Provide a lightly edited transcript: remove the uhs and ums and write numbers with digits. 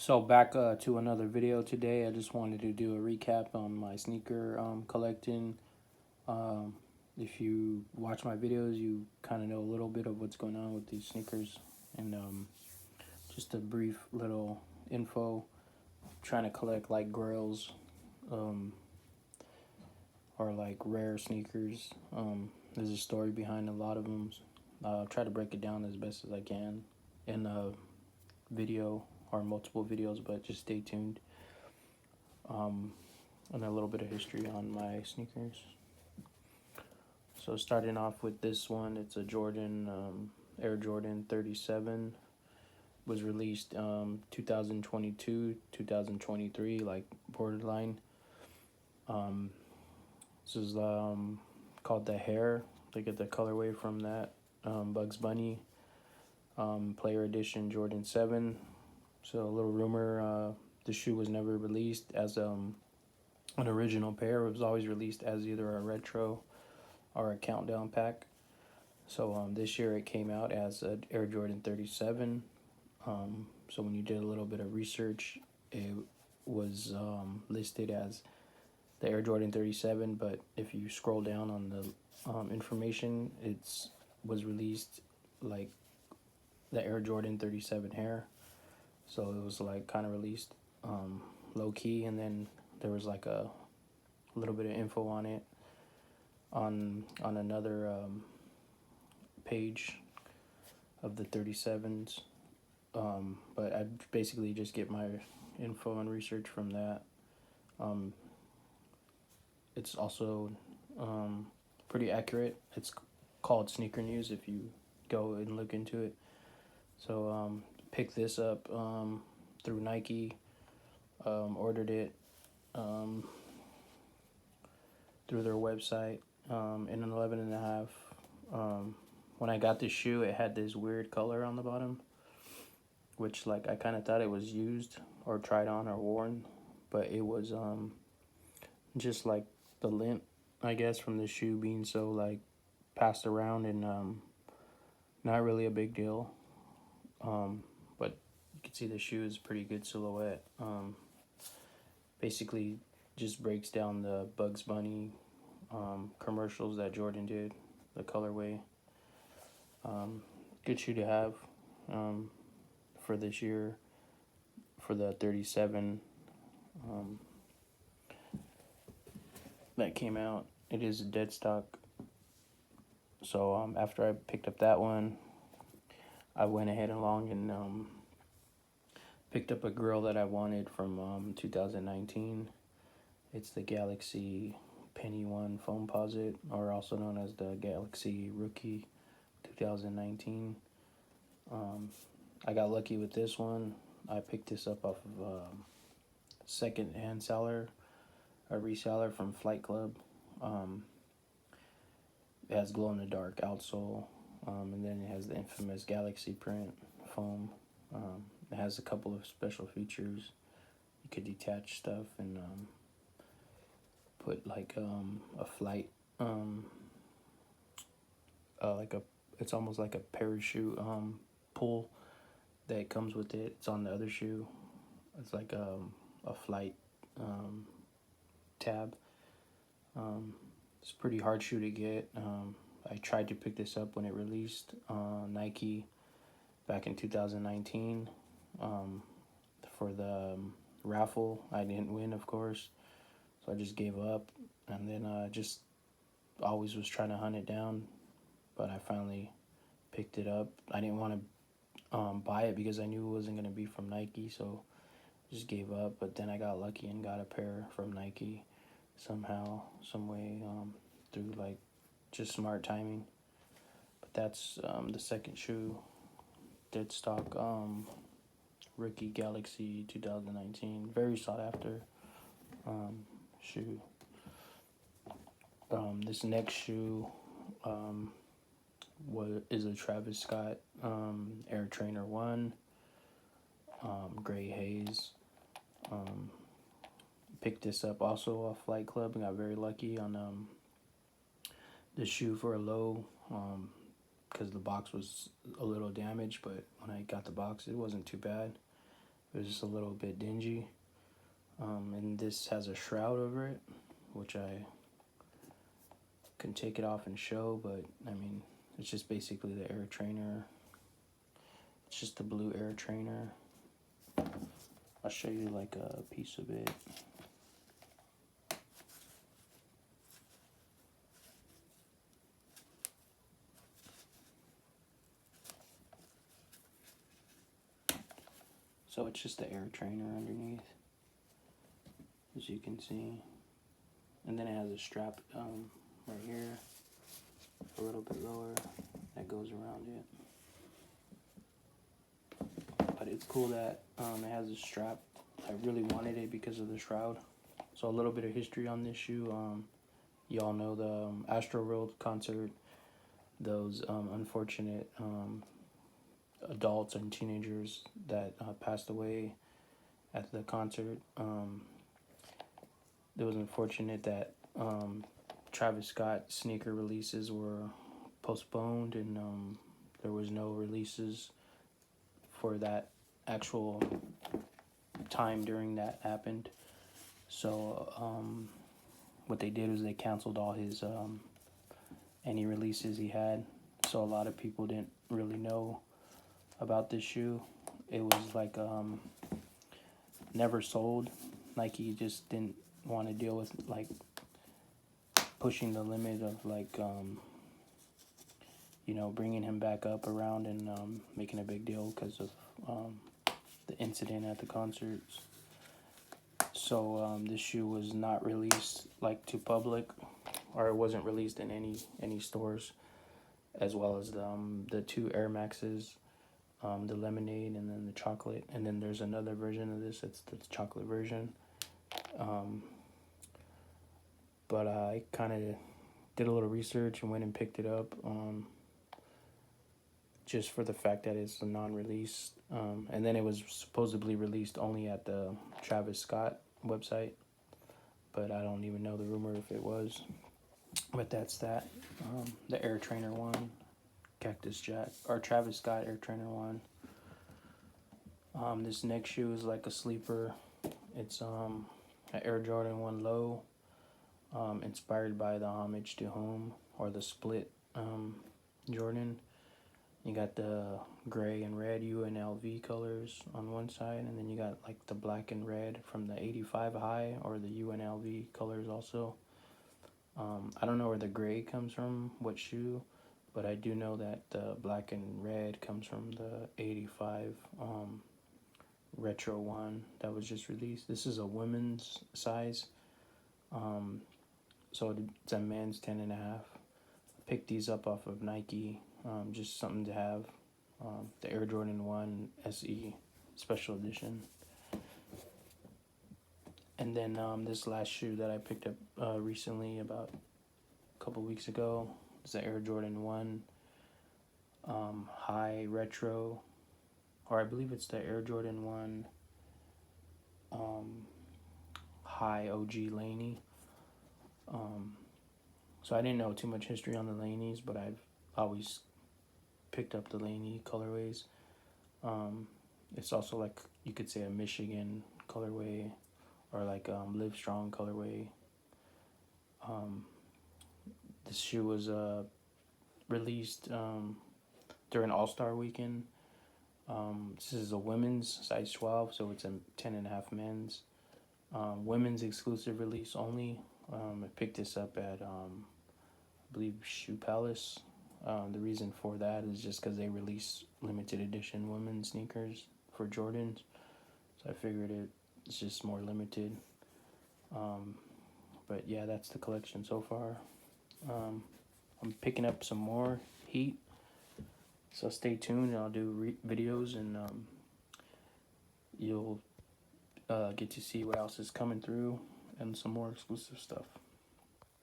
So back to another video today. I just wanted to do a recap on my sneaker collecting. Um, if you watch my videos, you kind of know a little bit of what's going on with these sneakers, and just a brief little info. Trying to collect like Grails, um, or like rare sneakers. There's a story behind a lot of them. I'll try to break it down as best as I can in a video or multiple videos, but just stay tuned. Um, and a little bit of history on my sneakers. So starting off with this one, it's a Jordan, Air Jordan 37. Was released 2022, 2023, like borderline. Um, this is called the Hair. They get the colorway from that. Bugs Bunny, Player Edition Jordan 7. So a little rumor, the shoe was never released as an original pair. It was always released as either a retro or a countdown pack. So this year it came out as an Air Jordan 37. So when you did a little bit of research, it was listed as the Air Jordan 37, but if you scroll down on the information, it's was released like the Air Jordan 37 Hair. So it was like kind of released low key, and then there was like a little bit of info on it on another page of the 37s. But I basically just get my info and research from that. It's also pretty accurate. It's called Sneaker News if you go and look into it. So picked this up through Nike. Ordered it through their website in an 11 and a half. When I got this shoe, it had this weird color on the bottom, which like I kind of thought it was used or tried on or worn, but it was just like the lint, I guess, from the shoe being so like passed around, and not really a big deal. But you can see the shoe is pretty good silhouette. Basically just breaks down the Bugs Bunny commercials that Jordan did, the colorway. Good shoe to have for this year for the 37 that came out. It is a dead stock. So after I picked up that one, I went ahead along and picked up a grill that I wanted from 2019. It's the Galaxy Penny One Foamposite, or also known as the Galaxy Rookie 2019. I got lucky with this one. I picked this up off of a second-hand seller, a reseller from Flight Club. It has glow-in-the-dark outsole, and then it has the infamous Galaxy print foam. It has a couple of special features. You could detach stuff and put like a flight, it's almost like a parachute pull that comes with it. It's on the other shoe. It's like a flight tab. It's a pretty hard shoe to get. I tried to pick this up when it released Nike back in 2019 for the raffle. I didn't win, of course, so I just gave up, and then just always was trying to hunt it down, but I finally picked it up. I didn't want to buy it because I knew it wasn't going to be from Nike, so just gave up. But then I got lucky and got a pair from Nike somehow, some way, through like just smart timing. But that's the second shoe, dead stock Rookie Galaxy 2019, very sought after shoe. This next shoe is a Travis Scott Air Trainer 1 gray haze. Picked this up also off Flight Club and got very lucky on the shoe for a low, because the box was a little damaged, but when I got the box it wasn't too bad. It was just a little bit dingy. And this has a shroud over it, which I can take it off and show, but I mean, it's just basically the air trainer. It's just the blue air trainer. I'll show you like a piece of it. So it's just the air trainer underneath, as you can see. And then it has a strap right here, a little bit lower, that goes around it. But it's cool that it has a strap. I really wanted it because of the shroud. So a little bit of history on this shoe. Y'all know the Astroworld concert. Those unfortunate adults and teenagers that passed away at the concert. It was unfortunate that Travis Scott sneaker releases were postponed, and there was no releases for that actual time during that happened. So what they did was they canceled all his any releases he had. So a lot of people didn't really know about this shoe. It was like never sold. Nike just didn't want to deal with like pushing the limit of like you know, bringing him back up around and making a big deal because of the incident at the concerts. So this shoe was not released like to public, or it wasn't released in any stores, as well as the two Air Maxes, the lemonade and then the chocolate. And then there's another version of this, it's the chocolate version. But I kind of did a little research and went and picked it up just for the fact that it's a non-release. And then it was supposedly released only at the Travis Scott website, but I don't even know the rumor if it was. But that's that. The Air Trainer 1, Cactus Jack, or Travis Scott Air Trainer 1. This next shoe is like a sleeper. It's an Air Jordan 1 Low, inspired by the Homage to Home, or the split Jordan. You got the gray and red UNLV colors on one side, and then you got like the black and red from the 85 high, or the UNLV colors also. I don't know where the gray comes from, what shoe, but I do know that the black and red comes from the 85 retro one that was just released. This is a women's size, so it's a men's 10.5. I picked these up off of Nike, just something to have. The Air Jordan 1 SE Special Edition. And then this last shoe that I picked up recently, about a couple weeks ago, is the Air Jordan 1 High Retro, or I believe it's the Air Jordan 1 High OG Laney. So I didn't know too much history on the Laneys, but I've always picked up the Laney colorways. It's also like, you could say, a Michigan colorway, or like Live Strong colorway. This shoe was released during All-Star Weekend. This is a women's size 12, so it's a 10.5 men's. Women's exclusive release only. I picked this up at, I believe, Shoe Palace. The reason for that is just because they release limited edition women's sneakers for Jordans. So I figured it's just more limited. But yeah, that's the collection so far. I'm picking up some more heat, so stay tuned. I'll do videos, and you'll get to see what else is coming through and some more exclusive stuff.